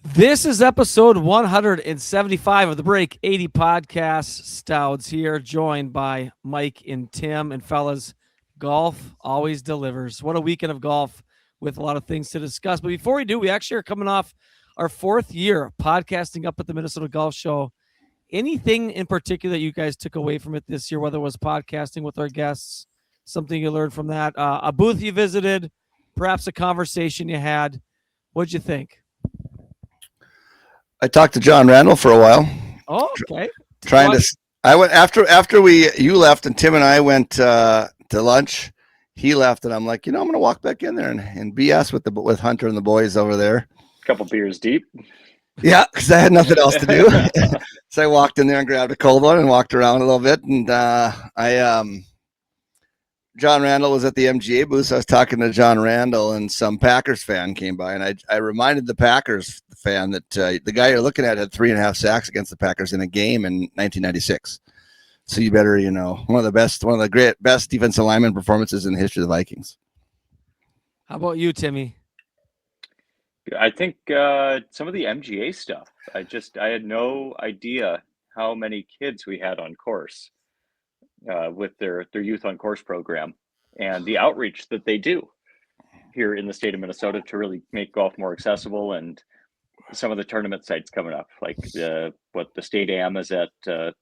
This is episode 175 of the Break80 podcast. Stouds here, joined by Mike and Tim. And fellas, golf always delivers. What a weekend of golf with a lot of things to discuss. But before we do, we actually are coming off our fourth year podcasting up at the Minnesota Golf Show. Anything in particular that you guys took away from it this year, whether it was podcasting with our guests, something you learned from that, a booth you visited, perhaps a conversation you had? What'd you think? I talked to John Randall for a while. Oh, okay. I went after you left and Tim and I went to lunch. He left and I'm like, I'm going to walk back in there and BS with Hunter and the boys over there. A couple beers deep. Yeah, because I had nothing else to do. So I walked in there and grabbed a cold one and walked around a little bit. And John Randall was at the MGA booth. So I was talking to John Randall and some Packers fan came by. And I reminded the Packers fan that the guy you're looking at had 3.5 sacks against the Packers in a game in 1996. So you better, one of the best defensive lineman performances in the history of the Vikings. How about you, Timmy? I think some of the MGA stuff. I had no idea how many kids we had on course with their youth on course program and the outreach that they do here in the state of Minnesota to really make golf more accessible, and some of the tournament sites coming up, like the state am is at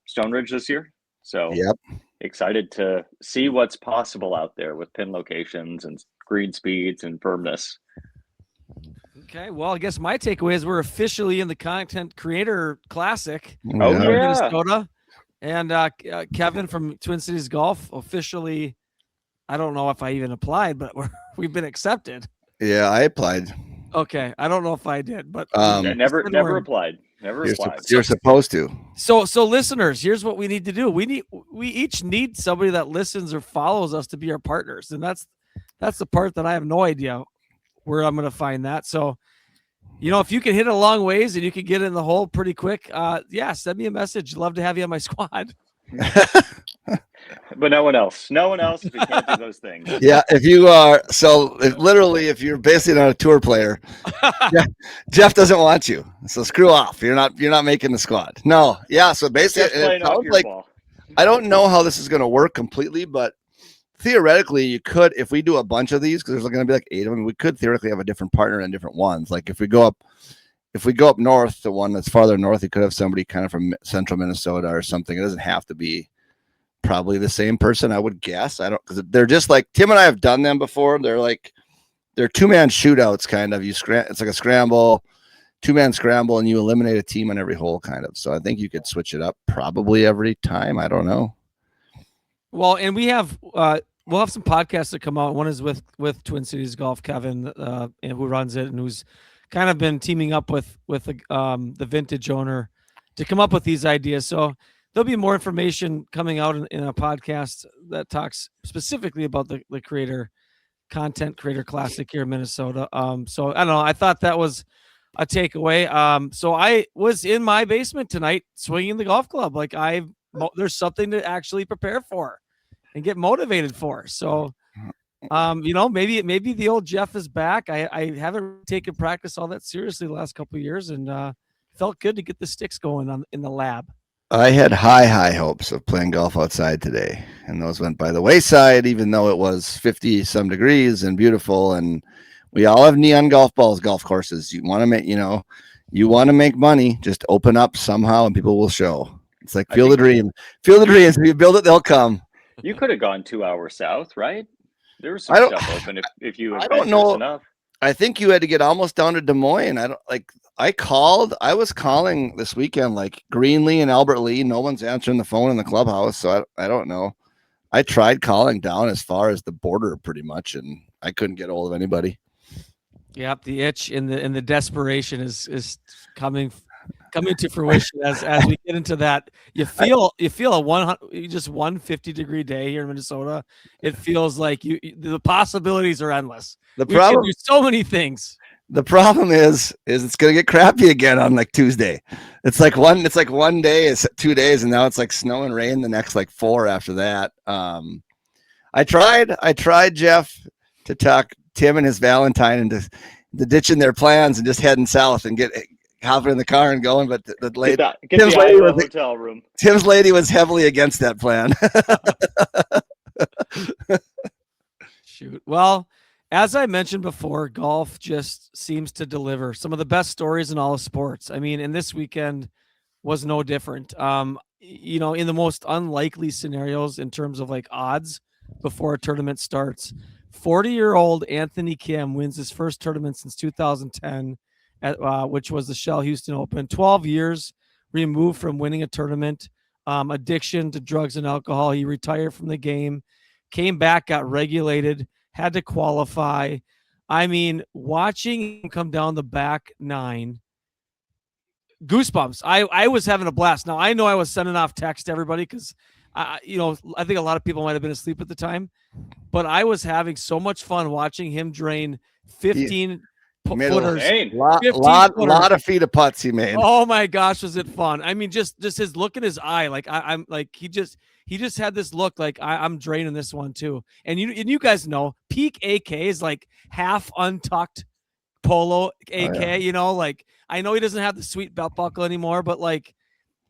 Stone Ridge this year. So yep. Excited to see what's possible out there with pin locations and green speeds and firmness. Okay, well, I guess my takeaway is we're officially in the Content Creator Classic in Minnesota. And Kevin from Twin Cities Golf officially, I don't know if I even applied, but we've been accepted. Yeah, I applied. Okay, I don't know if I did, but never applied. Never applied. You're supposed to. So listeners, here's what we need to do. We each need somebody that listens or follows us to be our partners, and that's the part that I have no idea where I'm going to find that. So, if you can hit it a long ways and you can get in the hole pretty quick, send me a message. Love to have you on my squad. But no one else. If you can't do those things. Yeah, if you are, if you're basically not a tour player, Jeff doesn't want you. So screw off. You're not making the squad. No, yeah. So basically, it sounds like I don't know how this is going to work completely, but theoretically, you could, if we do a bunch of these, because there's going to be like 8 of them, we could theoretically have a different partner in different ones. Like if we go up north, the one that's farther north, you could have somebody kind of from central Minnesota or something. It doesn't have to be probably the same person, I would guess. I don't, because they're just like Tim and I have done them before. They're 2-man shootouts, kind of. It's like a scramble, 2-man scramble, and you eliminate a team on every hole, kind of. So I think you could switch it up probably every time. I don't know. Well, and we have we'll have some podcasts that come out. One is with Twin Cities Golf, Kevin, who runs it and who's kind of been teaming up with the vintage owner to come up with these ideas. So there'll be more information coming out in a podcast that talks specifically about the Content Creator Classic here in Minnesota. So I don't know. I thought that was a takeaway. So I was in my basement tonight swinging the golf club. Like there's something to actually prepare for and get motivated for. So, maybe the old Jeff is back. I haven't taken practice all that seriously the last couple of years, and felt good to get the sticks going in the lab. I had high hopes of playing golf outside today, and those went by the wayside, even though it was 50 some degrees and beautiful. And we all have neon golf courses. You want to make money, just open up somehow and people will show. It's like feel the dreams. If you build it, they'll come. You could have gone 2 hours south, right? There was some stuff open if you had been close enough. I think you had to get almost down to Des Moines. I was calling this weekend, like Greenlee and Albert Lee. No one's answering the phone in the clubhouse. So I don't know. I tried calling down as far as the border pretty much, and I couldn't get a hold of anybody. Yep. The itch and the desperation is coming to fruition as we get into that. You feel a 150-degree day here in Minnesota. It feels like the possibilities are endless. We can do so many things. The problem is it's gonna get crappy again on like Tuesday. It's like one day, it's 2 days, and now it's like snow and rain the next like 4 after that. I tried Jeff to talk Tim and his Valentine into ditching their plans and just heading south and hopping in the car and going. But the lady, get the Iowa hotel room. Tim's lady was heavily against that plan. Shoot. Well, as I mentioned before, golf just seems to deliver some of the best stories in all of sports. I mean, and this weekend was no different. In the most unlikely scenarios in terms of like odds before a tournament starts, 40-year-old Anthony Kim wins his first tournament since 2010, which was the Shell Houston Open. 12 years removed from winning a tournament, addiction to drugs and alcohol. He retired from the game, came back, got regulated, had to qualify. I mean, watching him come down the back nine, goosebumps. I was having a blast. Now, I know I was sending off text to everybody because, I think a lot of people might have been asleep at the time, but I was having so much fun watching him drain 15 footers. Lot of feet of putts he made. Oh my gosh, was it fun? I mean, just his look in his eye, like I'm like he just had this look like I'm draining this one too. And you guys know, peak AK is like half untucked polo AK. Oh, yeah. Like I know he doesn't have the sweet belt buckle anymore, but like,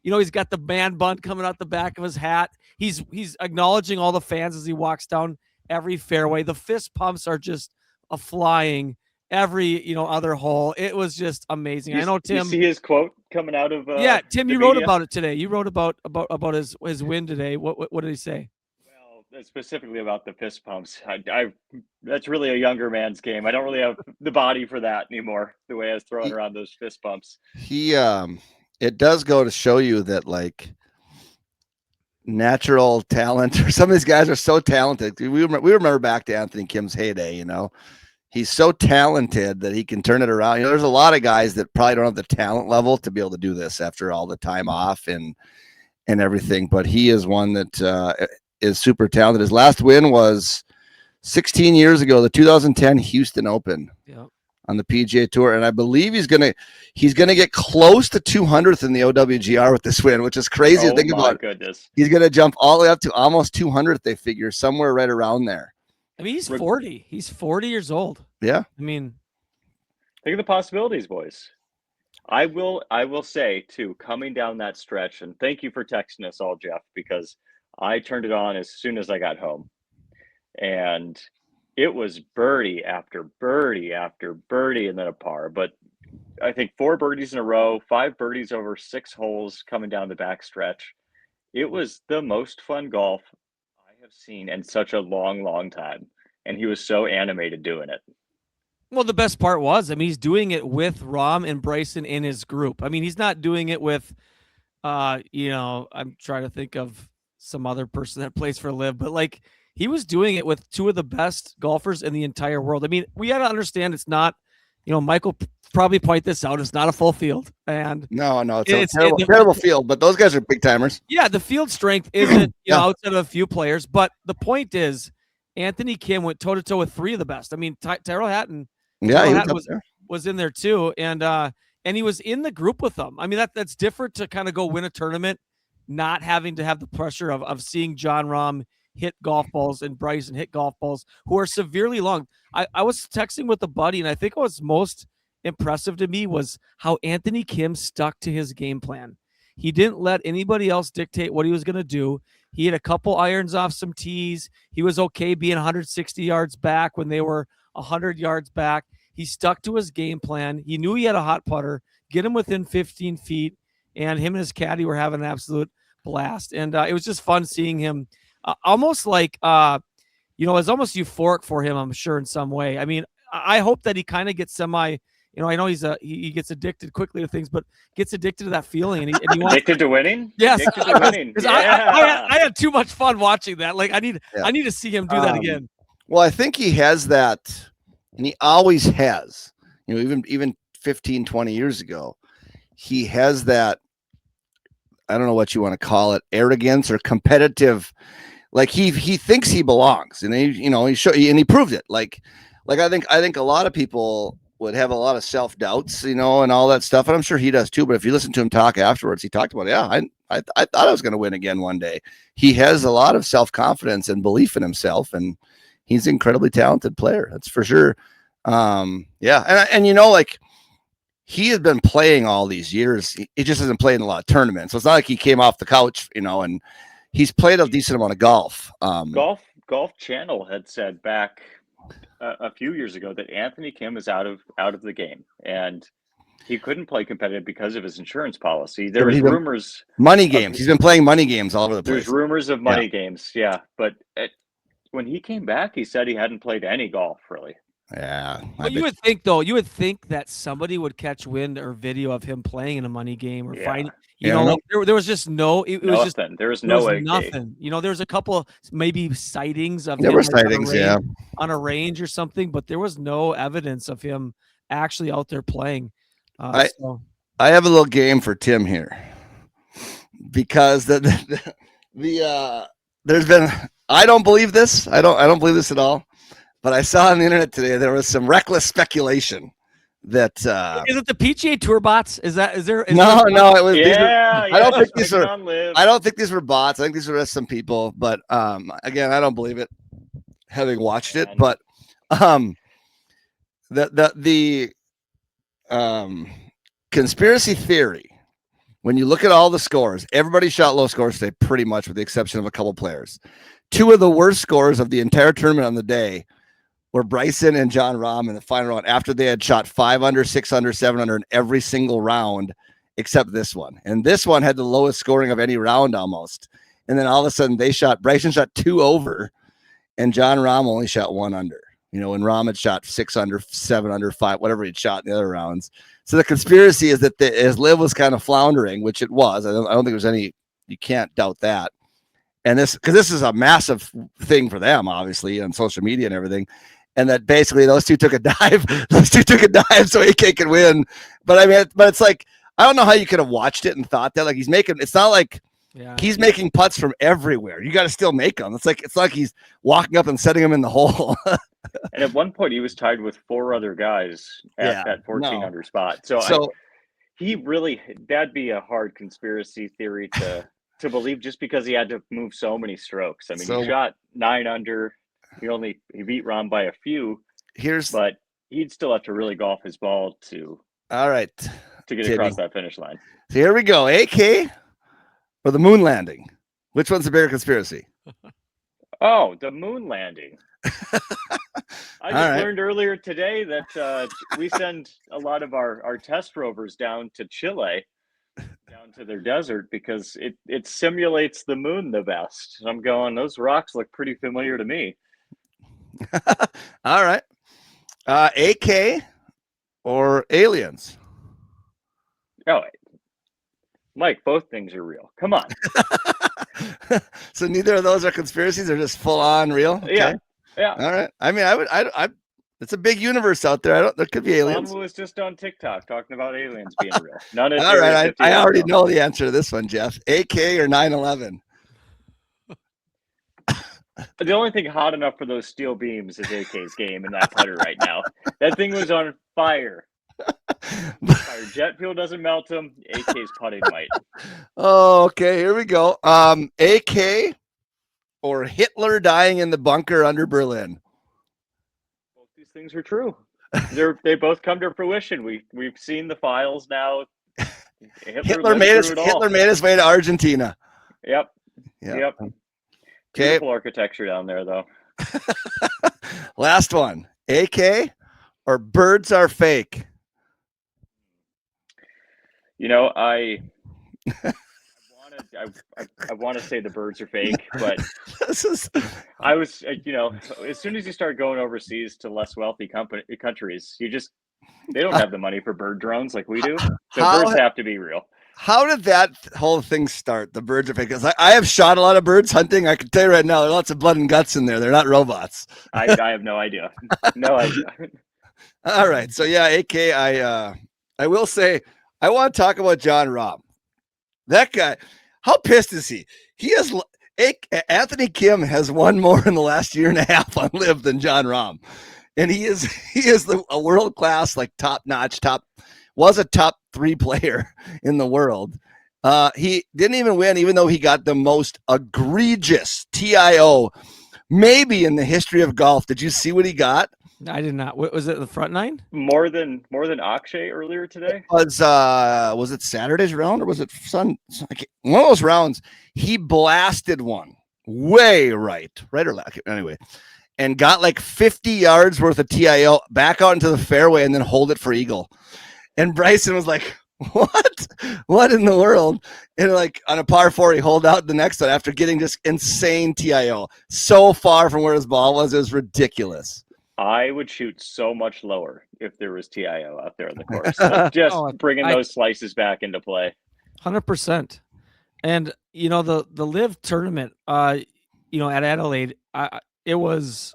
he's got the man bun coming out the back of his hat. He's acknowledging all the fans as he walks down every fairway. The fist pumps are just a flying every other hole. It was just amazing. I know, Tim. You see his quote coming out of Tim, you wrote about it today. You wrote about his win today. What did he say? Well, specifically about the fist pumps. I that's really a younger man's game. I don't really have the body for that anymore. The way I was throwing around those fist pumps. It does go to show you that like natural talent, or some of these guys are so talented. We remember back to Anthony Kim's heyday. He's so talented that he can turn it around. There's a lot of guys that probably don't have the talent level to be able to do this after all the time off and everything. But he is one that is super talented. His last win was 16 years ago, the 2010 Houston Open on the PGA Tour, and I believe he's gonna get close to 200th in the OWGR with this win, which is crazy to think about. Goodness. He's gonna jump all the way up to almost 200th. They figure somewhere right around there. I mean, he's 40. He's 40 years old. Yeah. I mean, think of the possibilities, boys. I will say too, coming down that stretch, and thank you for texting us all, Jeff, because I turned it on as soon as I got home, and it was birdie after birdie after birdie and then a par. But I think 4 birdies in a row, 5 birdies over 6 holes coming down the back stretch. It was the most fun golf I have seen in such a long, long time. And he was so animated doing it. Well, the best part was, I mean, he's doing it with Rahm and Bryson in his group. I mean, he's not doing it with, I'm trying to think of some other person that plays for LIV, but like he was doing it with 2 of the best golfers in the entire world. I mean, we got to understand it's not, Michael probably point this out. It's not a full field, and no, it's a terrible field. But those guys are big timers. Yeah, the field strength isn't outside of a few players. But the point is, Anthony Kim went toe to toe with 3 of the best. I mean, Tyrrell Hatton. Yeah, he was in there too, and he was in the group with them. I mean, that's different to kind of go win a tournament, not having to have the pressure of seeing Jon Rahm hit golf balls and Bryson hit golf balls who are severely long. I was texting with a buddy, and I think what was most impressive to me was how Anthony Kim stuck to his game plan. He didn't let anybody else dictate what he was going to do. He had a couple irons off some tees. He was okay being 160 yards back when they were 100 yards back. He stuck to his game plan. He knew he had a hot putter, get him within 15 feet, and him and his caddy were having an absolute blast. And it was just fun seeing him almost like, it's almost euphoric for him, I'm sure, in some way. I mean, I hope that he kind of gets I know he gets addicted quickly to things, but gets addicted to that feeling. And he wants addicted to winning? Yes. Addicted to winning. Yeah. I had too much fun watching that. Like, I need to see him do that again. Well, I think he has that, and he always has, even 15, 20 years ago, he has that, I don't know what you want to call it, arrogance or competitive. Like he thinks he belongs, and he proved it. Like I think a lot of people would have a lot of self-doubts, and all that stuff. And I'm sure he does too. But if you listen to him talk afterwards, he talked about, I thought I was going to win again one day. He has a lot of self-confidence and belief in himself, and he's an incredibly talented player. That's for sure. And like he has been playing all these years. He just hasn't played in a lot of tournaments. So it's not like he came off the couch, and he's played a decent amount of golf. Golf Channel had said back a few years ago that Anthony Kim is out of the game, and he couldn't play competitive because of his insurance policy. There was rumors money games. He's been playing money games all over the place. There's rumors of money games, but when he came back, he said he hadn't played any golf really. Yeah. But you would think that somebody would catch wind or video of him playing in a money game or finding. There was just no. It was just there was no way. Nothing. There was a couple maybe sightings of there him were sightings, on a range or something, but there was no evidence of him actually out there playing. I have a little game for Tim here because there's been. I don't believe this. I don't believe this at all. But I saw on the internet today there was some reckless speculation that is it the PGA Tour bots? Is there? No, it was. I don't think these were. I don't think these were bots. I think these were just some people. But again, I don't believe it, having watched it. But the conspiracy theory. When you look at all the scores, everybody shot low scores today, pretty much, with the exception of a couple players. Two of the worst scores of the entire tournament on the day were Bryson and Jon Rahm in the final round after they had shot 5 under, 6 under, 7 under in every single round except this one. And this one had the lowest scoring of any round almost. And then all of a sudden Bryson shot 2 over and Jon Rahm only shot 1 under. When Rahm had shot 6 under, 7 under, 5, whatever he'd shot in the other rounds. So the conspiracy is that as LIV was kind of floundering, which it was. I don't think there's any, you can't doubt that. And because this is a massive thing for them, obviously, on social media and everything. And that basically those two took a dive. So AK could win. But it's like, I don't know how you could have watched it and thought that. Like, it's not like he's making putts from everywhere. You got to still make them. It's like he's walking up and setting them in the hole. And at one point he was tied with 4 other guys at that 14 under spot. So that'd be a hard conspiracy theory to believe, just because he had to move so many strokes. I mean, he shot 9 under. He beat Rahm by a few. But he'd still have to really golf his ball to get across that finish line. So here we go. AK or the moon landing? Which one's the bigger conspiracy? Oh, the moon landing. I just learned earlier today that we send a lot of our test rovers down to Chile, down to their desert, because it simulates the moon the best. I'm going, those rocks look pretty familiar to me. All right. AK or aliens? Oh, Mike, both things are real. Come on. So neither of those are conspiracies. They're just full on real. Okay. Yeah. All right. I mean, I it's a big universe out there. There could be aliens. Someone was just on TikTok talking about aliens being real. None of all right. I already know the answer to this one, Jeff. AK or 9/11? The only thing hot enough for those steel beams is AK's game in that putter right now. That thing was on fire. Jet fuel doesn't melt him. AK's putting might. Oh, okay. Here we go. AK or Hitler dying in the bunker under Berlin? Both these things are true. They both come to fruition. We've seen the files now. Hitler made his way to Argentina. Yep. Okay. Beautiful architecture down there, though. Last one. AK or birds are fake? I want to say the birds are fake, but I was, as soon as you start going overseas to less wealthy countries, they don't have the money for bird drones like we do. So birds have to be real. How did that whole thing start? The birds are fake. Because I have shot a lot of birds hunting. I can tell you right now, there's lots of blood and guts in there. They're not robots. I have no idea. No idea. All right. So yeah, AK, I will say, I want to talk about Jon Rahm. That guy, how pissed is he? Anthony Kim has won more in the last year and a half on LIV than Jon Rahm. And he is a world-class, like top-notch, was a top 3 player in the world. He didn't even win, even though he got the most egregious TIO maybe in the history of golf. Did you see what he got? I did not. What was it? The front nine? More than Akshay earlier today. Was it Saturday's round or was it one of those rounds? He blasted one way right or left. Anyway, and got like 50 yards worth of TIO back out into the fairway and then hold it for eagle. And Bryson was like, what in the world? And like on a par 4, he hold out the next one after getting just insane TIO so far from where his ball was. It was ridiculous. I would shoot so much lower if there was TIO out there on the course. Like just bringing those slices back into play. 100%. And, the LIV tournament, at Adelaide, it was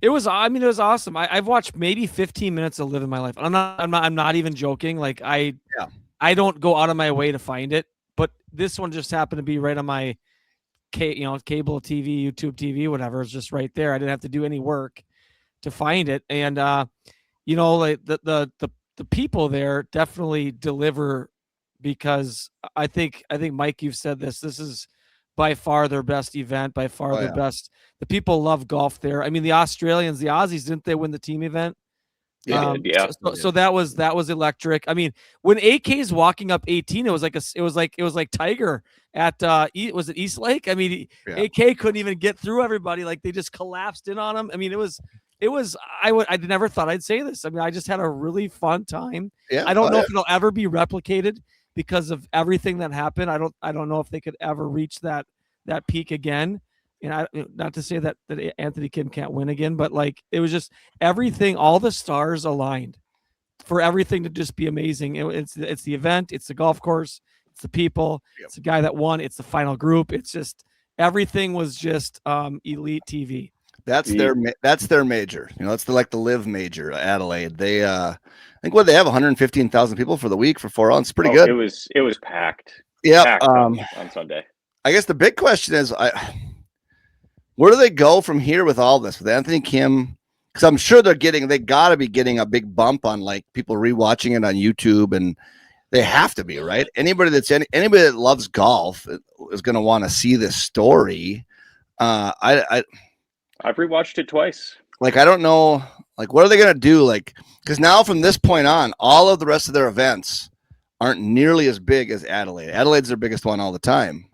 awesome. I've watched maybe 15 minutes of LIV in my life. I'm not even joking. Like I don't go out of my way to find it, but this one just happened to be right on my, cable TV, YouTube TV, whatever. It's just right there. I didn't have to do any work to find it. And, like the people there definitely deliver, because I think Mike, you've said this is by far their best event, by far their best. The people love golf there. I mean, the Australians, the Aussies, didn't they win the team event? Yeah. So that was electric. I mean, when AK's walking up 18, it was like Tiger at was it East Lake? I mean, AK couldn't even get through everybody. Like they just collapsed in on him. I mean, I never thought I'd say this. I mean, I just had a really fun time. Yeah, I don't know if it'll ever be replicated because of everything that happened. I don't know if they could ever reach that peak again. And not to say that Anthony Kim can't win again, but like it was just everything, all the stars aligned for everything to just be amazing. It's the event, it's the golf course, it's the people, it's the guy that won, it's the final group. It's just everything was just elite TV. That's their major. It's the LIV major, Adelaide. They I think they have 115,000 people for the week for 4 rounds. Pretty good. It was packed. Yeah, packed on Sunday. I guess the big question is, where do they go from here with all this with Anthony Kim? Because I'm sure they got to be getting a big bump on like people rewatching it on YouTube, and they have to be, right? Anybody that loves golf is going to want to see this story. I've rewatched it twice. Like, I don't know, like, what are they going to do? Like, because now from this point on, all of the rest of their events aren't nearly as big as Adelaide. Adelaide's their biggest one all the time.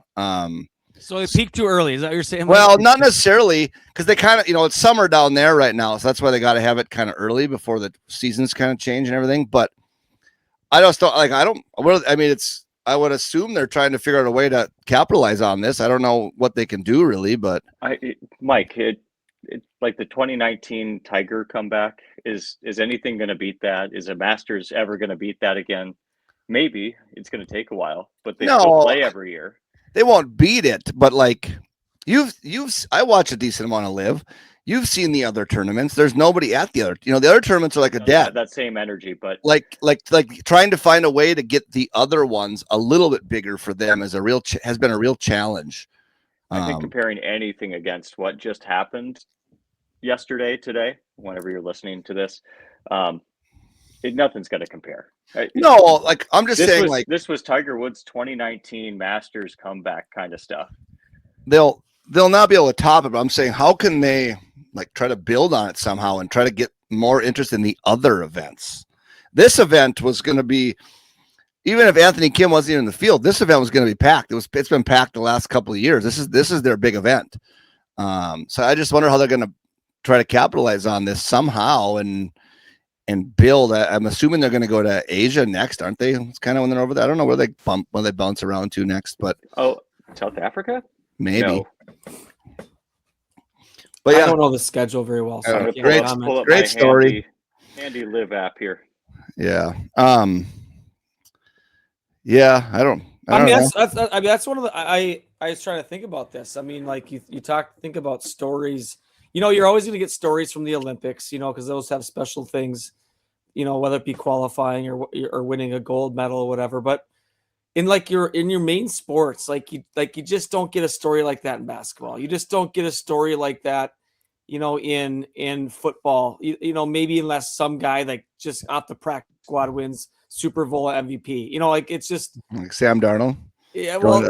So they peaked too early. Is that what you're saying? Well, not necessarily, because they kind of, it's summer down there right now. So that's why they got to have it kind of early before the seasons kind of change and everything. But I just don't, like, I would assume they're trying to figure out a way to capitalize on this. I don't know what they can do really, but Mike, it like the 2019 Tiger comeback, is anything going to beat that? Is a Masters ever going to beat that again? Maybe. It's going to take a while, but they still play every year. They won't beat it, but like I watch a decent amount of LIV. You've seen the other tournaments. There's nobody at the other. The other tournaments are like a dead. That same energy, but like trying to find a way to get the other ones a little bit bigger for them has been a real challenge. I think comparing anything against what just happened today, whenever you're listening to this, nothing's going to compare. No, like I'm just saying, this was Tiger Woods' 2019 Masters comeback kind of stuff. They'll not be able to top it, but I'm saying, how can they like try to build on it somehow and try to get more interest in the other events? This event was going to be, even if Anthony Kim wasn't even in the field, this event was going to be packed. It's been packed the last couple of years. This is their big event. So I just wonder how they're going to try to capitalize on this somehow and build. I'm assuming they're going to go to Asia next, aren't they? It's kind of when they're over there. I don't know where they bounce around to next, but South Africa, maybe. No. But I don't know the schedule very well. So great story. Handy LIV app here. Yeah. Yeah. I don't know. That's one of the. I was trying to think about this. I mean, like you think about stories. You're always going to get stories from the Olympics, because those have special things, whether it be qualifying or winning a gold medal or whatever. But in your main sports, you just don't get a story like that in basketball. You just don't get a story like that, in football. Maybe unless some guy like just off the practice squad wins Super Bowl MVP. It's just like Sam Darnold. Yeah, well,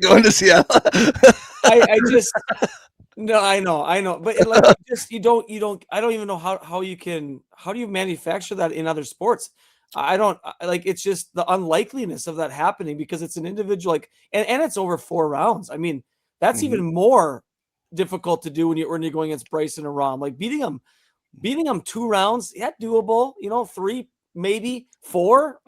going to Seattle. I just. No, I know, but like you don't. I don't even know how do you manufacture that in other sports? I don't like. It's just the unlikeliness of that happening because it's an individual, like, and it's over 4 rounds. I mean, that's even more difficult to do when you're going against Bryson and Rahm. Like beating them 2 rounds, yeah, doable. 3, maybe 4.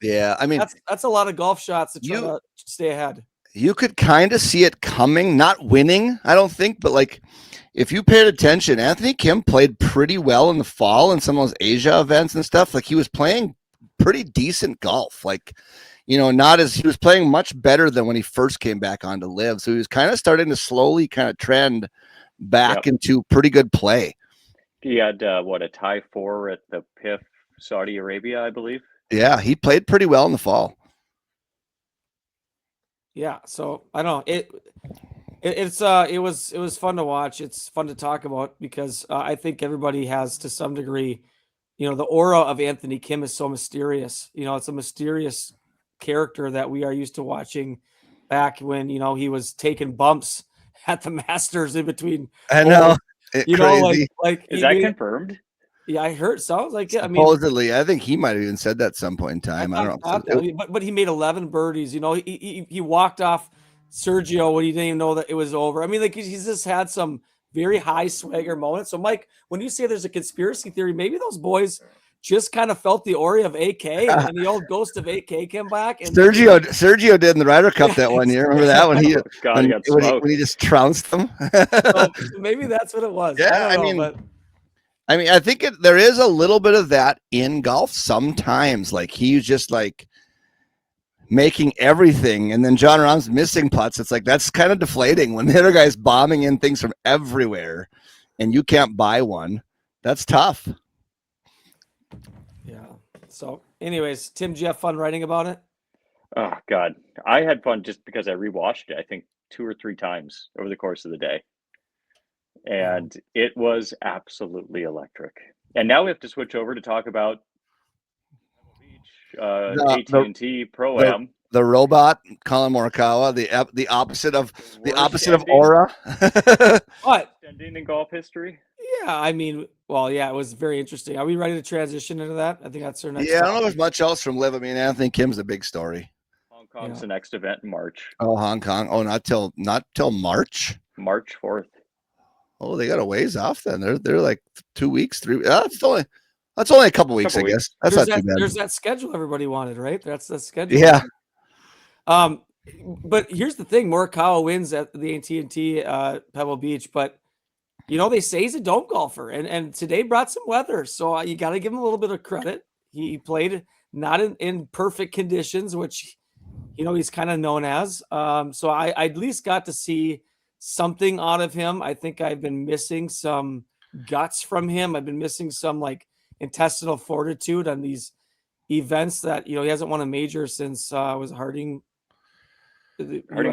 Yeah, I mean, that's a lot of golf shots to try to stay ahead. You could kind of see it coming, not winning, I don't think, but like if you paid attention, Anthony Kim played pretty well in the fall in some of those Asia events and stuff. Like he was playing pretty decent golf. Like, he was playing much better than when he first came back onto LIV. So he was kind of starting to slowly kind of trend back into pretty good play. He had a tie 4 at the PIF Saudi Arabia, I believe. Yeah, he played pretty well in the fall. Yeah, so I don't know. It was fun to watch. It's fun to talk about because I think everybody has, to some degree, the aura of Anthony Kim is so mysterious. It's a mysterious character that we are used to watching back when he was taking bumps at the Masters in between. I know. Like is that confirmed? Yeah, I heard. Sounds like it. Supposedly, I think he might have even said that at some point in time. I don't know. But he made 11 birdies. He walked off Sergio when he didn't even know that it was over. I mean, like he's just had some very high swagger moments. So, Mike, when you say there's a conspiracy theory, maybe those boys just kind of felt the aura of AK and the old ghost of AK came back. And Sergio did in the Ryder Cup that one year. Remember that when he just trounced them? So maybe that's what it was. Yeah, I mean, I think there is a little bit of that in golf sometimes. Like he's just like making everything, and then John Rahm's missing putts. It's like that's kind of deflating when the other guy's bombing in things from everywhere, and you can't buy one. That's tough. Yeah. So, anyways, Tim, did you have fun writing about it? Oh God, I had fun just because I rewatched it. I think 2 or 3 times over the course of the day. And it was absolutely electric. And now we have to switch over to talk about Pebble Beach, AT&T Pro-Am. The robot, Collin Morikawa, the opposite of aura. What? Ending in golf history. Yeah, I mean, well, yeah, it was very interesting. Are we ready to transition into that? I think that's our next. Yeah, I don't know if there's much else from LIV. I mean, Anthony Kim's a big story. Hong Kong's the next event in March. Oh, Hong Kong. Oh, not till March. March 4th. Oh, they got a ways off then. They're like 2 weeks, 3. That's only a couple weeks, I guess. That's not too bad. There's that schedule everybody wanted, right? That's the schedule. Yeah. But here's the thing: Morikawa wins at the AT&T Pebble Beach, but they say he's a dome golfer, and today brought some weather, so you got to give him a little bit of credit. He played not in perfect conditions, which he's kind of known as. So I at least got to see something out of him. I think I've been missing some guts from him. I've been missing some like intestinal fortitude on these events that he hasn't won a major since was Harding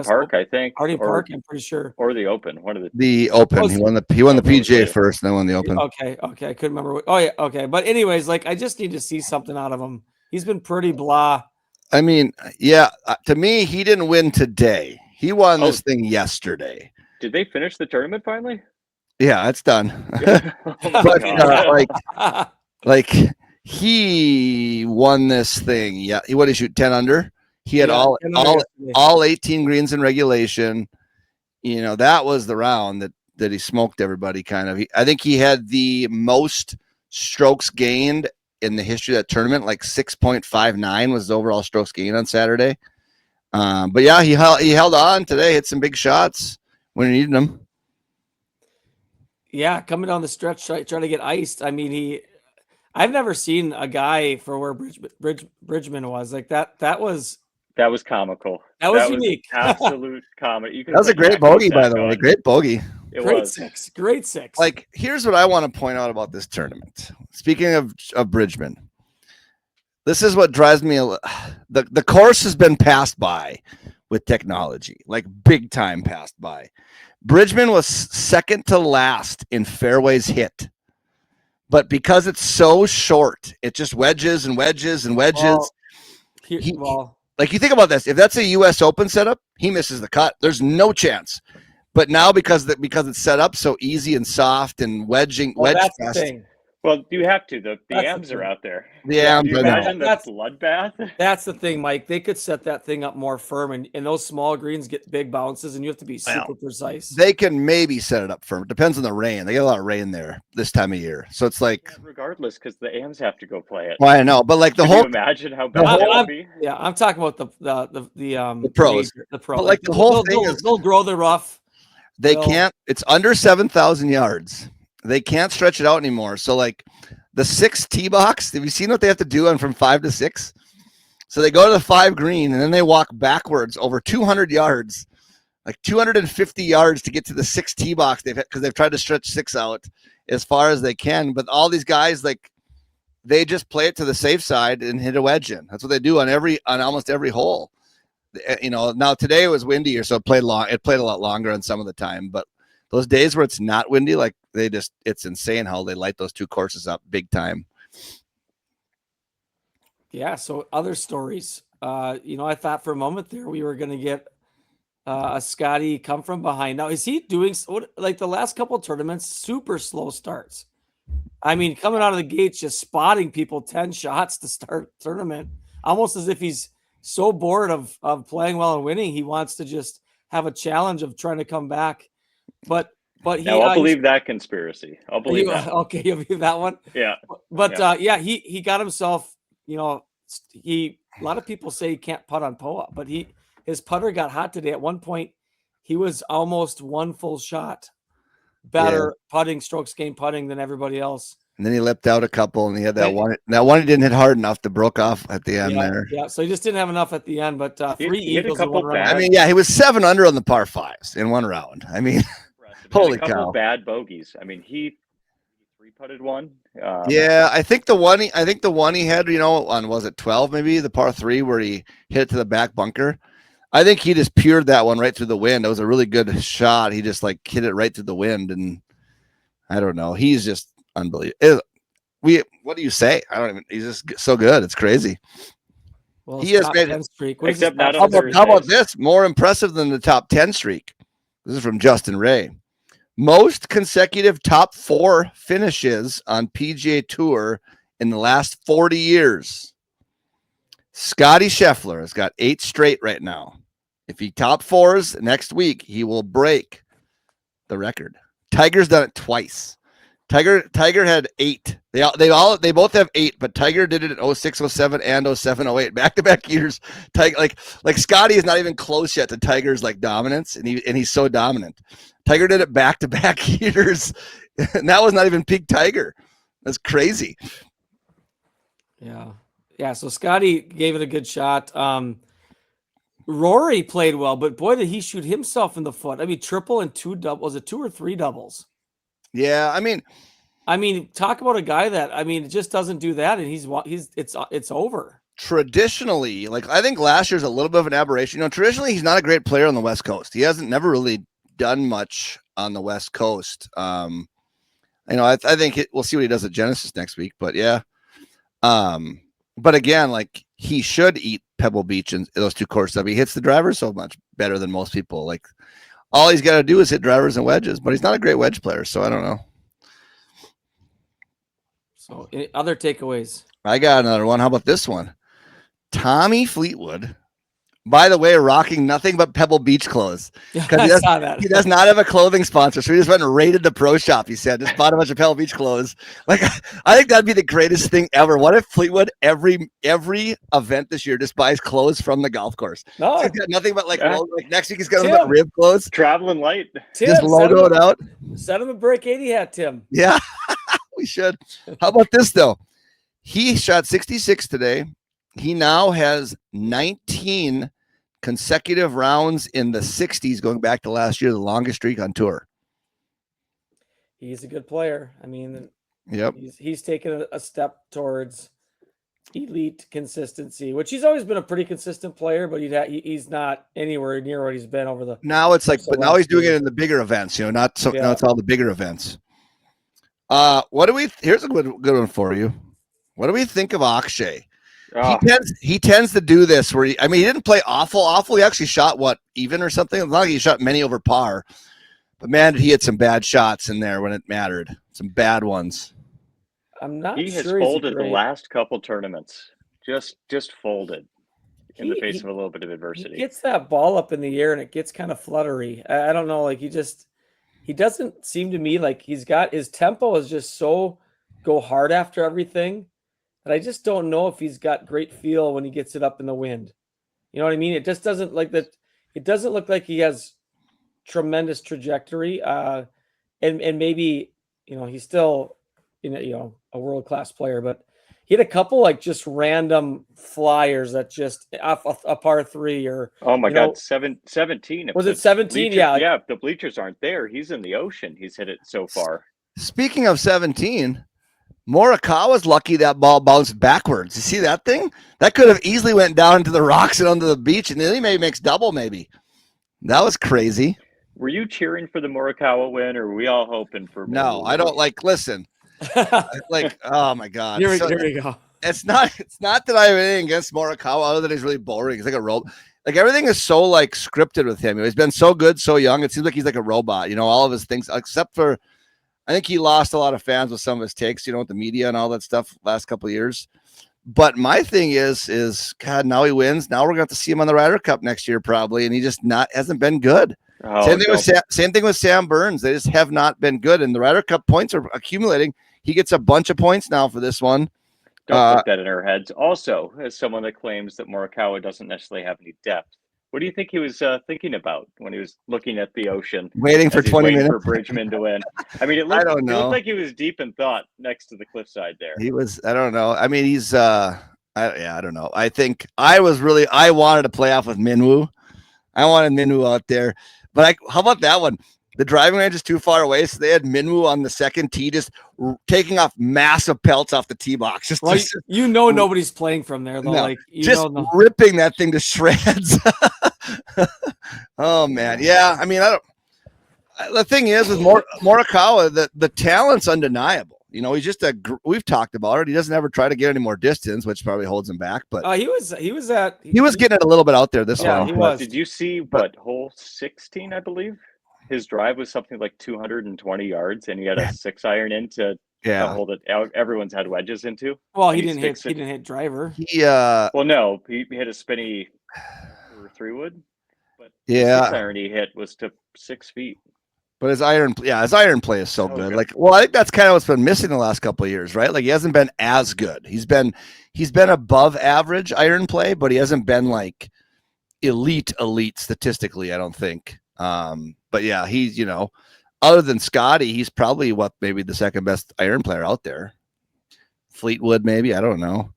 Park, I think. Park, I'm pretty sure. Or the Open. One of the Open. He won the PGA first, and then won the Open. Okay. I couldn't remember. Okay. But anyways, like I just need to see something out of him. He's been pretty blah. I mean, yeah. To me, he didn't win today. He won this thing yesterday. Did they finish the tournament finally? Yeah, it's done. But he won this thing. Yeah, what did he shoot? 10 under. He had all 18 greens in regulation. That was the round that he smoked everybody. Kind of. I think he had the most strokes gained in the history of that tournament. Like 6.59 was the overall strokes gained on Saturday. But yeah, he held on today. Hit some big shots when he needed them. Yeah, coming down the stretch, trying to get iced. I mean, I've never seen a guy for where Bridgman was like that. That was comical. That was unique. Absolute comedy. That was a great bogey, by the way. Great bogey. Great six. Like, here's what I want to point out about this tournament. Speaking of Bridgman, this is what drives me. The course has been passed by with technology, like big time passed by. Bridgman was second to last in fairways hit. But because it's so short, it just wedges and wedges and wedges. Well, like you think about this, if that's a U.S. Open setup, he misses the cut. There's no chance. But now because it's set up so easy and soft and wedge that's fest. the thing. Well, you have to. The AMs are out there. The AMs, Can you imagine the bloodbath? That's the thing, Mike. They could set that thing up more firm, and those small greens get big bounces, and you have to be super precise. They can maybe set it up firm. It depends on the rain. They get a lot of rain there this time of year, so it's like regardless, because the AMs have to go play it. Well, I know, but like Can you imagine how bad that would be? Yeah, I'm talking about the pros. The pro. But like the whole thing is they'll grow the rough. They can't. It's under 7,000 yards. They can't stretch it out anymore. So like the 6 tee box. Have you seen what they have to do on from 5 to 6? So they go to the 5 green and then they walk backwards over 200 yards, like 250 yards to get to the 6 tee box. Because they've tried to stretch 6 out as far as they can. But all these guys, like, they just play it to the safe side and hit a wedge in. That's what they do on almost every hole. You know, now today it was windy, so it played long. It played a lot longer on some of the time, but those days where it's not windy, like it's insane how they light those 2 courses up big time. Yeah. So other stories, I thought for a moment there we were going to get a Scottie come from behind. Now, is he doing like the last couple of tournaments, super slow starts? I mean, coming out of the gates, just spotting people 10 shots to start tournament, almost as if he's so bored of playing well and winning. He wants to just have a challenge of trying to come back. But I'll believe that conspiracy. I'll believe that. Okay, you'll believe that one. Yeah. But he got himself, a lot of people say he can't putt on POA, but his putter got hot today. At one point, he was almost 1 full shot better putting, strokes gained putting than everybody else. And then he lipped out a couple, and he had that one. That one he didn't hit hard enough to broke off at the end there. Yeah, so he just didn't have enough at the end. But 3 eagles in 1 round. I mean, he was 7 under on the par 5s in 1 round. I mean, holy cow! Bad bogeys. I mean, he 3-putted one. I think the one he had, on was it 12 maybe, the par 3 where he hit it to the back bunker. I think he just peered that one right through the wind. It was a really good shot. He just like hit it right through the wind, and I don't know. He's just unbelievable. What do you say? I don't even. He's just so good. It's crazy. Well, he has made except not how about this? More impressive than the top 10 streak. This is from Justin Ray. Most consecutive top 4 finishes on PGA Tour in the last 40 years. Scottie Scheffler has got 8 straight right now. If he top 4s next week, he will break the record. Tiger's done it twice. Tiger had 8. They both have 8, but Tiger did it in 06, 07, and 07, 08. Back-to-back years. Tiger, like Scottie is not even close yet to Tiger's like dominance, and he's so dominant. Tiger did it back-to-back years, and that was not even peak Tiger. That's crazy. Yeah. So Scottie gave it a good shot. Rory played well, but boy, did he shoot himself in the foot. I mean, triple and 2 doubles. Was it 2 or 3 doubles? Yeah, I mean, talk about a guy that just doesn't do that, and it's over. Traditionally, like I think last year's a little bit of an aberration. Traditionally he's not a great player on the West Coast. He hasn't never really done much on the West Coast. I think we'll see what he does at Genesis next week. But yeah, but again, like he should eat Pebble Beach and those 2 courses. He hits the drivers so much better than most people. Like. All he's got to do is hit drivers and wedges, but he's not a great wedge player, so I don't know. So, other takeaways? I got another one. How about this one? Tommy Fleetwood, by the way, rocking nothing but Pebble Beach clothes. I saw that. He does not have a clothing sponsor, so he just went and raided the pro shop, he said. Just bought a bunch of Pebble Beach clothes. Like, I think that'd be the greatest thing ever. What if Fleetwood, every event this year, just buys clothes from the golf course? No. He's got nothing but, like next week he's got nothing but rib clothes. Traveling light. Tim, just logoed out. Send him a Break80 hat, Tim. Yeah, we should. How about this, though? He shot 66 today. He now has 19 consecutive rounds in the 60s going back to last year, the longest streak on tour. He's a good player. I mean, yep. He's taken a step towards elite consistency, which he's always been a pretty consistent player, but he's not anywhere near what he's been over the. Now it's like, but now he's doing it in the bigger events, not so. Now it's all the bigger events. Here's a good one for you. What do we think of Akshay? Oh. He tends to do this where he didn't play awful. He actually shot even or something. It's not like he shot many over par, But man, did he hit some bad shots in there when it mattered. Some bad ones. I'm not He sure has folded the last couple tournaments. Just folded in the face of a little bit of adversity. He gets that ball up in the air and it gets kind of fluttery. I don't know. Like he doesn't seem to me like his tempo is just so go hard after everything that I just don't know if he's got great feel when he gets it up in the wind. You know what I mean? It just doesn't like that. It doesn't look like he has tremendous trajectory. And maybe, he's still, a world-class player, but he had a couple like just random flyers that just off a par 3 or. Oh my God, 17. Was it 17? Yeah. Yeah. If the bleachers aren't there, he's in the ocean. He's hit it so far. Speaking of 17, Morikawa's lucky that ball bounced backwards. You see that thing? That could have easily went down into the rocks and onto the beach, and then he maybe makes double maybe. That was crazy. Were you cheering for the Morikawa win, or were we all hoping for? No, I don't listen. Oh my God. Here we go. It's not that I have anything against Morikawa other than he's really boring. He's like a robot. Like everything is so scripted with him. He's been so good, so young. It seems like he's like a robot, all of his things, except for I think he lost a lot of fans with some of his takes, with the media and all that stuff last couple of years. But my thing is God, now he wins. Now we're going to have to see him on the Ryder Cup next year probably, and he just hasn't been good. Oh, same thing with Sam Burns. They just have not been good, and the Ryder Cup points are accumulating. He gets a bunch of points now for this one. Don't put that in our heads. Also, as someone that claims that Morikawa doesn't necessarily have any depth, what do you think he was thinking about when he was looking at the ocean, waiting for 20 minutes for Bridgman to win? I mean, it looked like he was deep in thought next to the cliffside there. He was. I don't know. I mean, he's. I don't know. I think I wanted to play off with Minwoo. I wanted Minwoo out there, but how about that one? The driving range is too far away, so they had Minwoo on the second tee, just taking off massive pelts off the tee box. Nobody's playing from there, though. No, ripping that thing to shreds. Oh man, yeah. I mean, the thing is with Morikawa, the talent's undeniable. He's just we've talked about it. He doesn't ever try to get any more distance, which probably holds him back. But he was getting it a little bit out there this one. He was. Did you see hole 16? I believe his drive was something like 220 yards, and he had a 6-iron in to hold it out. Everyone's had wedges into. Well, he didn't hit driver. Well, no, he hit a spinny 3-wood, but the 6-iron he hit was to 6 feet. But his iron play is so good. I think that's kind of what's been missing the last couple of years, right? Like he hasn't been as good. He's been above average iron play, but he hasn't been like elite statistically, I don't think. But yeah, he's, other than Scottie, he's probably maybe the second best iron player out there. Fleetwood, maybe, I don't know.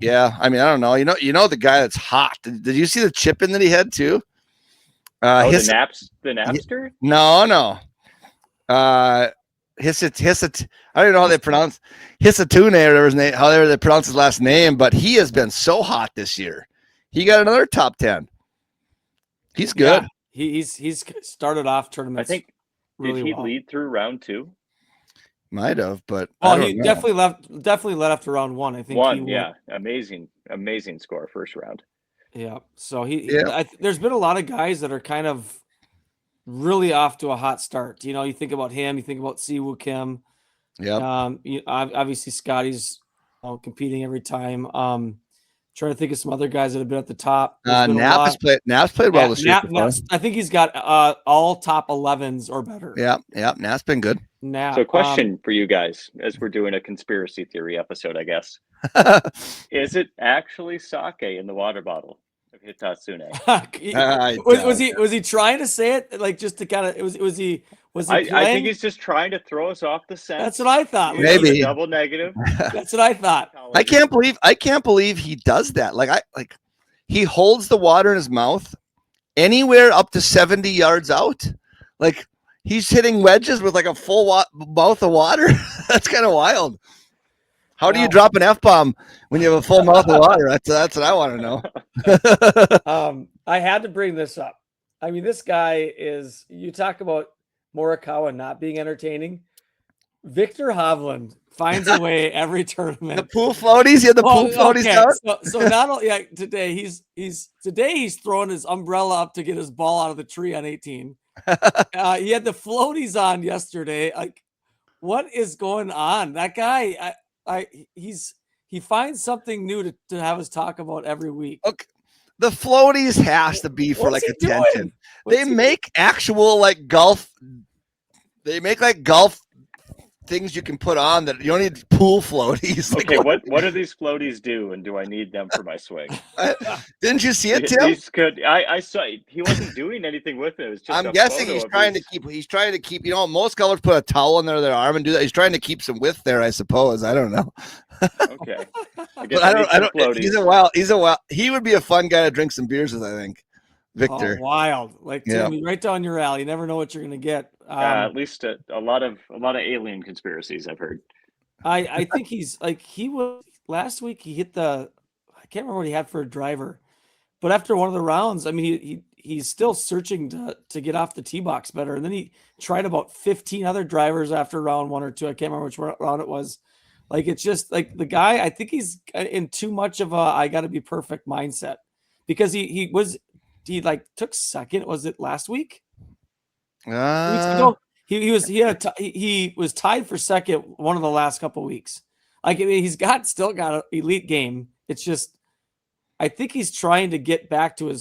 Yeah, I mean, I don't know. The guy that's hot. Did you see the chip in that he had too? The Napster? No. I don't know how they pronounce Hisatune or whatever his name, however they pronounce his last name, but he has been so hot this year. He got another top 10. He's good. Yeah, he's started off tournaments. I think really did he well. lead through round 2? Might have, but he definitely led after round 1. I think amazing score first round. Yeah. So there's been a lot of guys that are kind of really off to a hot start. You think about him, you think about Siwoo Kim. Yeah. Obviously Scottie's competing every time. Trying to think of some other guys that have been at the top. Knapp's played well this year. I think he's got all top 11s or better. Yeah. Knapp's been good. So question for you guys, as we're doing a conspiracy theory episode, I guess. Is it actually sake in the water bottle of Hitatsune? Was he trying to say it like just to kind of was he I think he's just trying to throw us off the scent. That's what I thought. Maybe double negative. That's what I thought. I can't believe he does that. He holds the water in his mouth anywhere up to 70 yards out. Like he's hitting wedges with like a full mouth of water. That's kind of wild. How do you drop an F-bomb when you have a full mouth of water? That's what I want to know. I had to bring this up. I mean, this guy you talk about Morikawa not being entertaining. Victor Hovland finds a way every tournament. The pool floaties, the pool floaties out. So not only today he's throwing his umbrella up to get his ball out of the tree on 18. He had the floaties on yesterday. Like, what is going on? That guy, he finds something new to have us talk about every week. Okay. The floaties has to be for like attention. They make actual like golf. They make like golf things you can put on that you don't need pool floaties. Okay, what do these floaties do, and do I need them for my swing? Didn't you see it, Tim? I saw he wasn't doing anything with it. It was just I'm guessing he's trying to keep. You know, most golfers put a towel under their arm and do that. He's trying to keep some width there, I suppose. I don't know. Okay, I don't. He's a wild. He would be a fun guy to drink some beers with, I think. Victor, wild. Like, Tim, right down your alley. You never know what you're gonna get. At least a lot of alien conspiracies I've heard. I think he's like, he was last week. He hit I can't remember what he had for a driver, but after one of the rounds, I mean, he's still searching to get off the tee box better. And then he tried about 15 other drivers after round 1 or 2. I can't remember which round it was. Like, it's just like the guy, I think he's in too much of a I got to be perfect mindset, because he took second. Was it last week? 2 weeks ago? He was tied for second one of the last couple of weeks. Like, I mean, he's still got an elite game. It's just, I think he's trying to get back to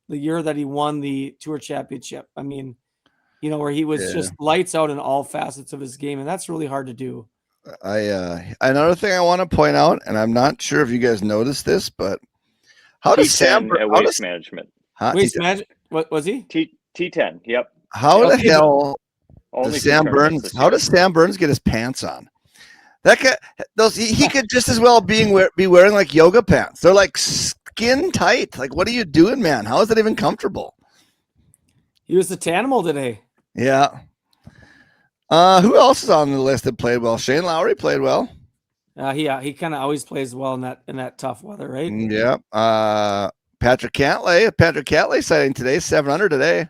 the year that he won the Tour Championship. I mean, you know, where he was just lights out in all facets of his game, and that's really hard to do. Another thing I want to point out, and I'm not sure if you guys noticed this, but how does Sam Waste Management? Waste Management? What was he? T10. Yep. How the hell does Sam Burns? How does Sam Burns get his pants on? That guy, he could just as well be wearing like yoga pants. They're like skin tight. Like, what are you doing, man? How is that even comfortable? He was the Tanimal today. Yeah. Who else is on the list that played well? Shane Lowry played well. He kind of always plays well in that tough weather, right? Yeah. Patrick Cantlay sighting today, 700 today.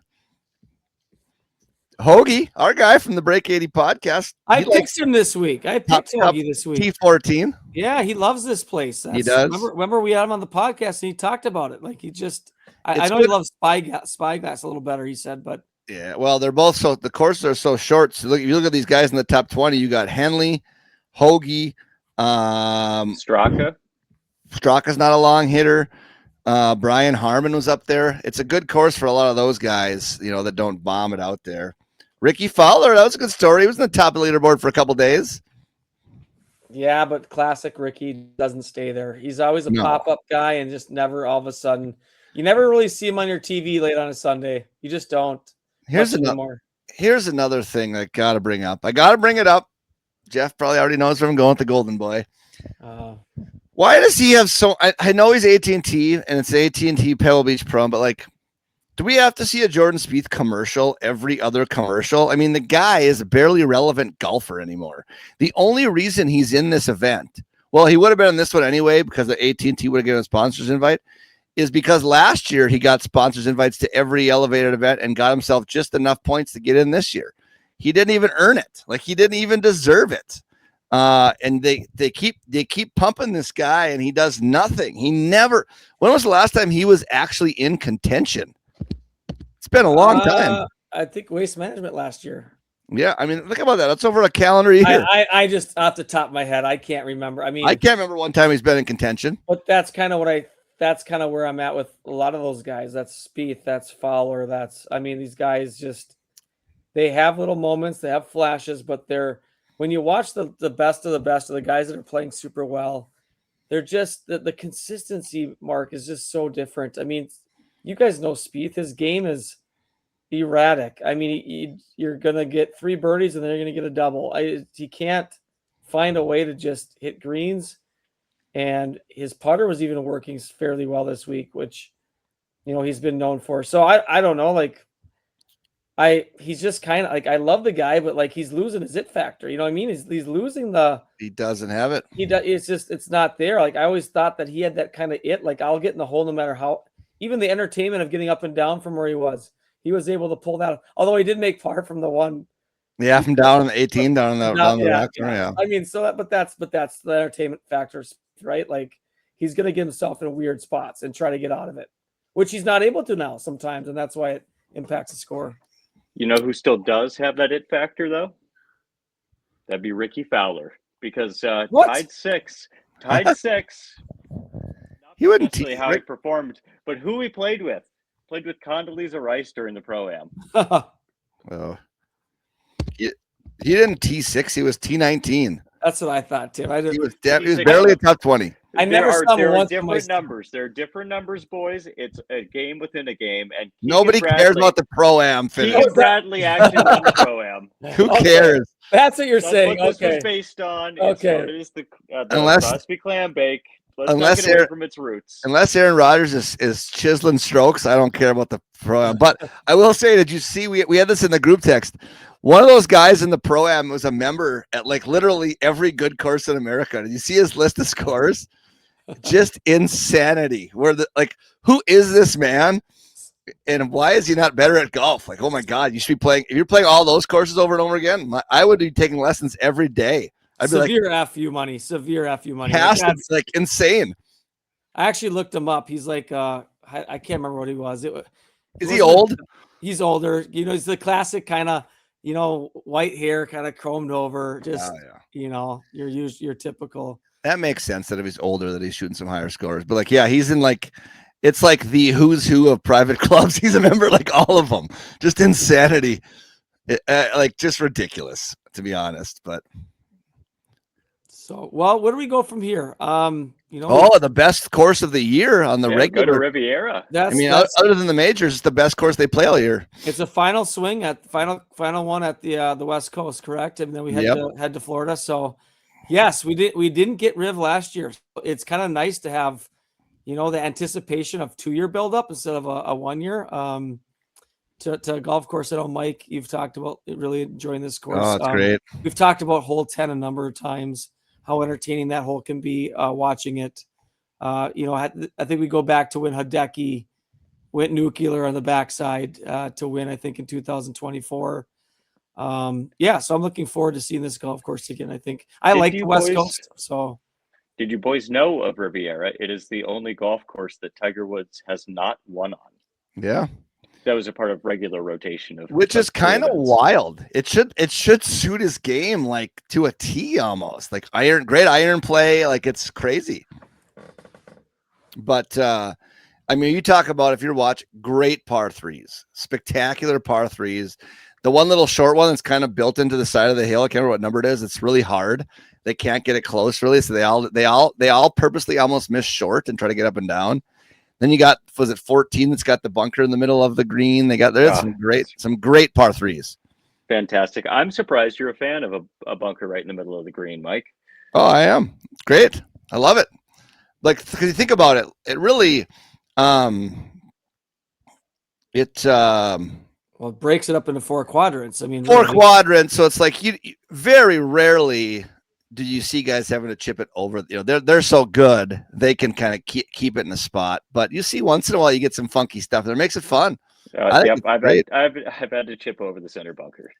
Hoagie, our guy from the Break80 podcast. I picked him this week. I picked Hoagie this week. T14. Yeah, he loves this place. He does. Remember we had him on the podcast and he talked about it. Like, he just, I know he loves Spyglass a little better, he said, but. Yeah, well, they're both the courses are so short. So if you look at these guys in the top 20, you got Henley, Hoagie, Straka. Straka's not a long hitter. Brian Harmon was up there. It's a good course for a lot of those guys, you know, that don't bomb it out there. Ricky Fowler, that was a good story. He was in the top of the leaderboard for a couple days. Yeah, but classic Ricky doesn't stay there. He's always a pop-up guy and just never all of a sudden. You never really see him on your TV late on a Sunday. You just don't. Here's another thing I got to bring up. I got to bring it up. Jeff probably already knows where I'm going with the Golden Boy. Why does he have I know he's AT&T and it's AT&T Pebble Beach Pro, but like, do we have to see a Jordan Spieth commercial every other commercial? I mean, the guy is a barely relevant golfer anymore. The only reason he's in this event, well, he would have been in this one anyway because the AT&T would have given a sponsor's invite, is because last year he got sponsors invites to every elevated event and got himself just enough points to get in this year. He didn't even earn it. Like, he didn't even deserve it. And they keep pumping this guy and he does nothing. When was the last time he was actually in contention? It's been a long time. I think Waste Management last year. Yeah, I mean, look about that. That's over a calendar year. I just, off the top of my head, I can't remember. I mean, I can't remember one time he's been in contention. But that's kind of where I'm at with a lot of those guys. That's Spieth, that's Fowler, these guys just, they have little moments, they have flashes, but when you watch the best of the guys that are playing super well, they're just, the consistency mark is just so different. I mean, you guys know Spieth, his game is erratic. I mean, you're going to get 3 birdies and then you're going to get a double. He can't find a way to just hit greens. And his putter was even working fairly well this week, which, you know, he's been known for. So I don't know, like, he's just kind of like, I love the guy, but like, he's losing his it factor. You know what I mean? He's losing he doesn't have it. It's not there. Like, I always thought that he had that kind of it. Like, I'll get in the hole no matter how, even the entertainment of getting up and down from where he was able to pull that. Although he did make par from the one Yeah, from down on the 18, down on the rocks. Yeah. I mean, but that's the entertainment factors, right? Like he's gonna get himself in weird spots and try to get out of it, which he's not able to now sometimes, and that's why it impacts the score. You know who still does have that it factor though? That'd be Ricky Fowler, because tied six. He wouldn't necessarily how he performed, but who he played with. Played with Condoleezza Rice during the Pro-Am. Well, he didn't T6. He was T19. That's what I thought, Tim. He was barely a top 20. There are different numbers. There are different numbers, boys. It's a game within a game, and nobody cares about the Pro-Am finish. Keegan Bradley actually won the Pro-Am. Who cares? That's what you're saying. What this was based on. Okay. It is the Crosby Clam Bake. Let's unless not get away from its roots. Unless Aaron Rodgers is chiseling strokes, I don't care about the Pro-Am. But I will say, did you see we had this in the group text? One of those guys in the Pro-Am was a member at like literally every good course in America. Did you see his list of scores? Just insanity. Who is this man? And why is he not better at golf? Like, oh my God, you should be playing. If you're playing all those courses over and over again, I would be taking lessons every day. I'd be severe FU money. It's like insane. I actually looked him up. He's like, I can't remember what he was. Is he old? He's older. He's the classic kind of, white hair, kind of chromed over. Just, your typical. That makes sense that if he's older, that he's shooting some higher scores. But like, yeah, he's in it's like the who's who of private clubs. He's a member, like all of them. Just insanity. Just ridiculous, to be honest. But. So, well, where do we go from here? The best course of the year on the regular. Go to Riviera. Other than the majors, it's the best course they play all year. It's a final swing at final one at the West Coast, correct? And then we head to Florida. So, yes, we didn't get Riv last year. It's kind of nice to have, the anticipation of 2-year buildup instead of a 1 year. To a golf course. I know, Mike, you've talked about really enjoying this course. Oh, it's great. We've talked about hole 10 a number of times. How entertaining that hole can be watching it. I think we go back to when Hideki went nuclear on the backside to win, I think, in 2024. So I'm looking forward to seeing this golf course again. I think I like the West Coast. So, did you boys know of Riviera? It is the only golf course that Tiger Woods has not won on. Yeah. That was a part of regular rotation which is kind of wild. It should suit his game like to a T almost. Like great iron play, like it's crazy. But you talk about, if you're watching, great par threes, spectacular par threes. The one little short one that's kind of built into the side of the hill, I can't remember what number it is. It's really hard. They can't get it close really, so they all purposely almost miss short and try to get up and down. Then you got, was it 14 that's got the bunker in the middle of the green? There's some great par threes. Fantastic. I'm surprised you're a fan of a bunker right in the middle of the green, Mike. Oh, I am. It's great. I love it. Like, because you think about it, it really, it breaks it up into 4 quadrants. Quadrants. So it's like you very rarely do you see guys having to chip it over? They're so good they can kind of keep it in a spot. But you see once in a while you get some funky stuff that makes it fun. I've had to chip over the center bunker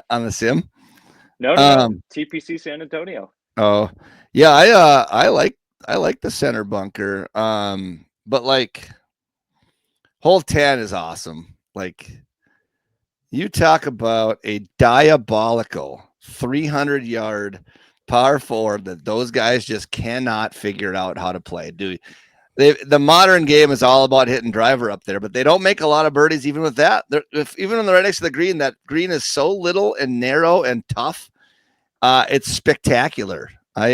on the sim. No, TPC San Antonio. Oh yeah, I like the center bunker. But like hole 10 is awesome. Like, you talk about a diabolical 300-yard par 4 that those guys just cannot figure out how to play. The modern game is all about hitting driver up there, but they don't make a lot of birdies even with that. Even when they're right next to the green, that green is so little and narrow and tough. It's spectacular. I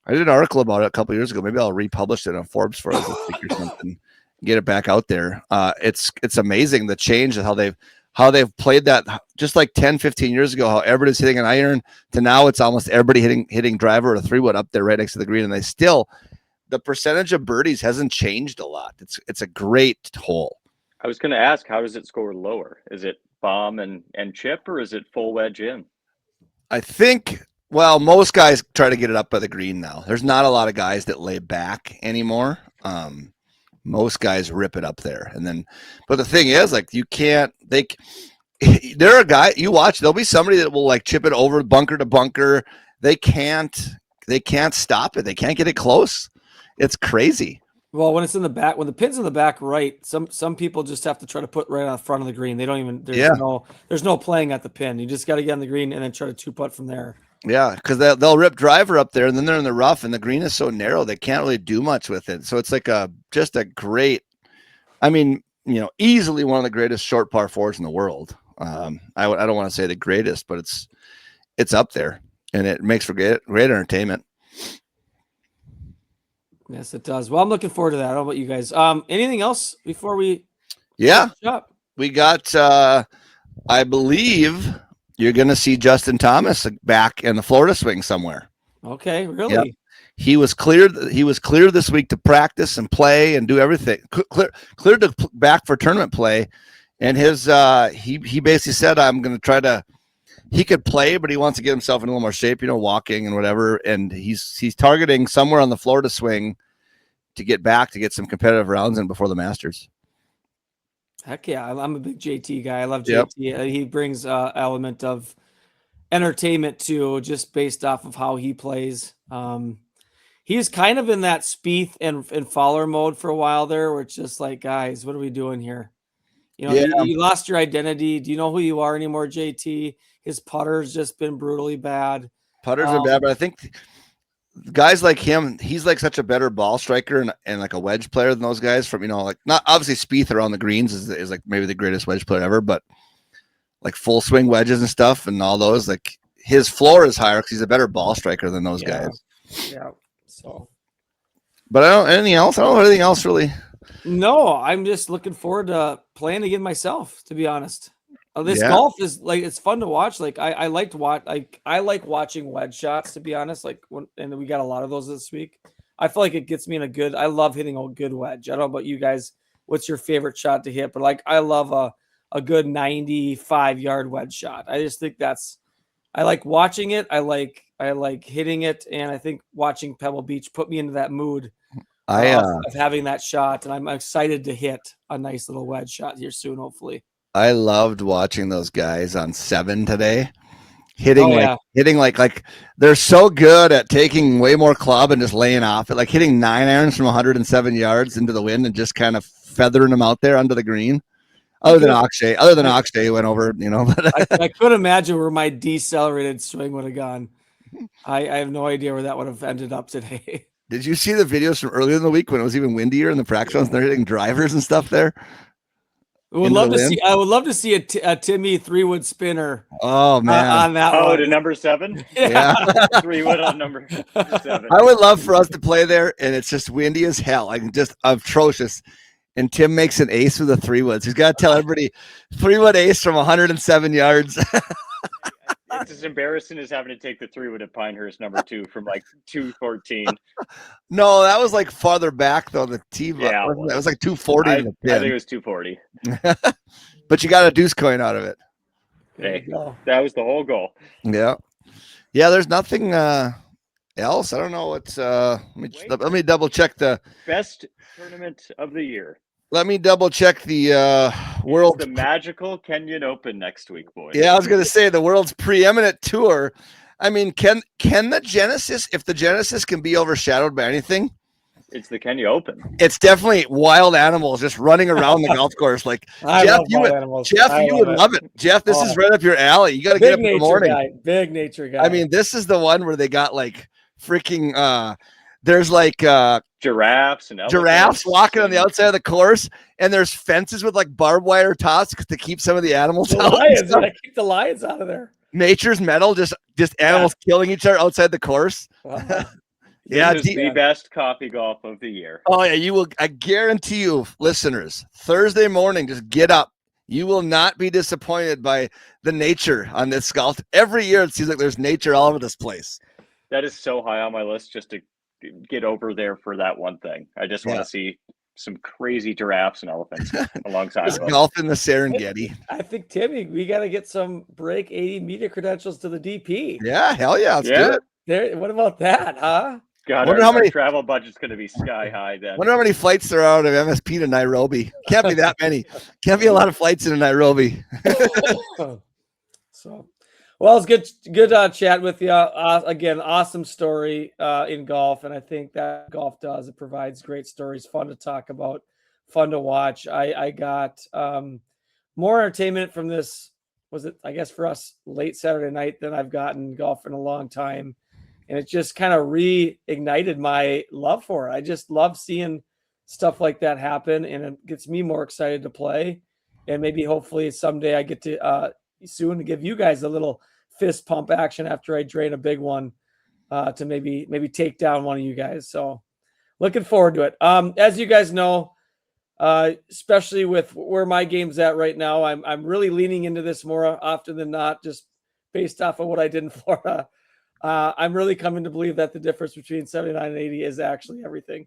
did an article about it a couple years ago. Maybe I'll republish it on Forbes for us this week or something. Get it back out there. It's amazing the change of how they've played that, just like 10, 15 years ago, how everybody's hitting an iron to now it's almost everybody hitting driver or a 3-wood up there right next to the green. And the percentage of birdies hasn't changed a lot. It's a great hole. I was going to ask, how does it score lower? Is it bomb and chip, or is it full wedge in? I think, most guys try to get it up by the green now. There's not a lot of guys that lay back anymore. Most guys rip it up there. But the thing is, like, There are a guy you watch. There'll be somebody that will like chip it over bunker to bunker. They can't stop it. They can't get it close. It's crazy. Well, when it's in the back, when the pin's in the back right, some people just have to try to put right on the front of the green. They don't even there's no playing at the pin. You just got to get on the green and then try to two putt from there. Yeah, because they'll rip driver up there and then they're in the rough and the green is so narrow they can't really do much with it. So it's like just a great, I mean, easily one of the greatest short par fours in the world. I don't want to say the greatest, but it's up there and it makes for great entertainment. Yes, it does. Well, I'm looking forward to that. How about you guys? Anything else before we? Yeah, we got. I believe you're going to see Justin Thomas back in the Florida swing somewhere. Okay, really? Yep. He was cleared. He was cleared this week to practice and play and do everything. Cleared to back for tournament play, and his he basically said, "I'm going to try to." He could play, but he wants to get himself in a little more shape, walking and whatever. And he's targeting somewhere on the Florida swing to get back to get some competitive rounds in before the Masters. Heck yeah, I'm a big JT guy. I love JT. Yep. He brings element of entertainment too, just based off of how he plays. He's kind of in that Spieth and Fowler mode for a while there, where it's just like, guys, what are we doing here? You lost your identity. Do you know who you are anymore, JT? His putter's just been brutally bad. Putters are bad, but I think guys like him, he's like such a better ball striker and like a wedge player than those guys from, like not obviously Spieth around the greens is like maybe the greatest wedge player ever, but like full swing wedges and stuff and all those, like his floor is higher because he's a better ball striker than those guys. Yeah. So, but I don't know anything else really. No, I'm just looking forward to playing again myself, to be honest. This golf is like, it's fun to watch. Like I like watching wedge shots, to be honest. And we got a lot of those this week. I feel like it gets me in I love hitting a good wedge. I don't know about you guys. What's your favorite shot to hit? But like, I love a good 95-yard wedge shot. I just think I like watching it. I like hitting it. And I think watching Pebble Beach put me into that mood of having that shot. And I'm excited to hit a nice little wedge shot here soon, hopefully. I loved watching those guys on 7 today, hitting like they're so good at taking way more club and just laying off it, like hitting 9 irons from 107 yards into the wind and just kind of feathering them out there under the green. Other than Akshay went over, But I could imagine where my decelerated swing would have gone. I have no idea where that would have ended up today. Did you see the videos from earlier in the week when it was even windier in the practice rounds and they're hitting drivers and stuff there? I would love to see a Timmy 3-wood spinner. Oh man, on that one. To number 7. Yeah, 3-wood on number 7. I would love for us to play there, and it's just windy as hell, like just atrocious. And Tim makes an ace with a 3-woods. He's got to tell everybody 3-wood ace from 107 yards. It's as embarrassing as having to take the 3-wood at Pinehurst number 2 from like 214. No, that was like farther back though. The tee, that was like 240. I think it was 240. But you got a deuce coin out of it. Hey, that was the whole goal. Yeah. There's nothing else. I don't know what's. Let me double check the best tournament of the year. Let me double check the world. The magical Kenyan Open next week, boys. Yeah, I was going to say the world's preeminent tour. I mean, can the Genesis, if the Genesis can be overshadowed by anything, it's the Kenya Open. It's definitely wild animals just running around the golf course. Like Jeff, you would love it. Jeff, this is right up your alley. You got to get up in the morning. Big nature guy. I mean, this is the one where they got like freaking. There's like giraffes and walking on the outside of the course, and there's fences with like barbed wire tops to keep some of the animals out. Keep the lions out of there. Nature's metal, just animals killing each other outside the course. This is the best coffee golf of the year. Oh yeah, you will. I guarantee you, listeners, Thursday morning, just get up. You will not be disappointed by the nature on this golf. Every year, it seems like there's nature all over this place. That is so high on my list just to get over there for that one thing. I just want to see some crazy giraffes and elephants alongside of us. Golf in the Serengeti. I think, Timmy, we got to get some Break80 media credentials to the DP. Yeah, hell yeah. Let's do it. What about that, huh? God, our travel budget's going to be sky high then. Wonder how many flights there are out of MSP to Nairobi. Can't be that many. Can't be a lot of flights into Nairobi. So, well, it's good chat with you. Again, awesome story in golf, and I think that golf does. It provides great stories, fun to talk about, fun to watch. I got more entertainment from this. Was it, I guess, for us late Saturday night than I've gotten golf in a long time. And it just kind of reignited my love for it. I just love seeing stuff like that happen, and it gets me more excited to play. And maybe hopefully someday I get to soon to give you guys a little fist pump action after I drain a big one to maybe take down one of you guys. So looking forward to it. As you guys know, especially with where my game's at right now, I'm really leaning into this more often than not, just based off of what I did in Florida. I'm really coming to believe that the difference between 79 and 80 is actually everything.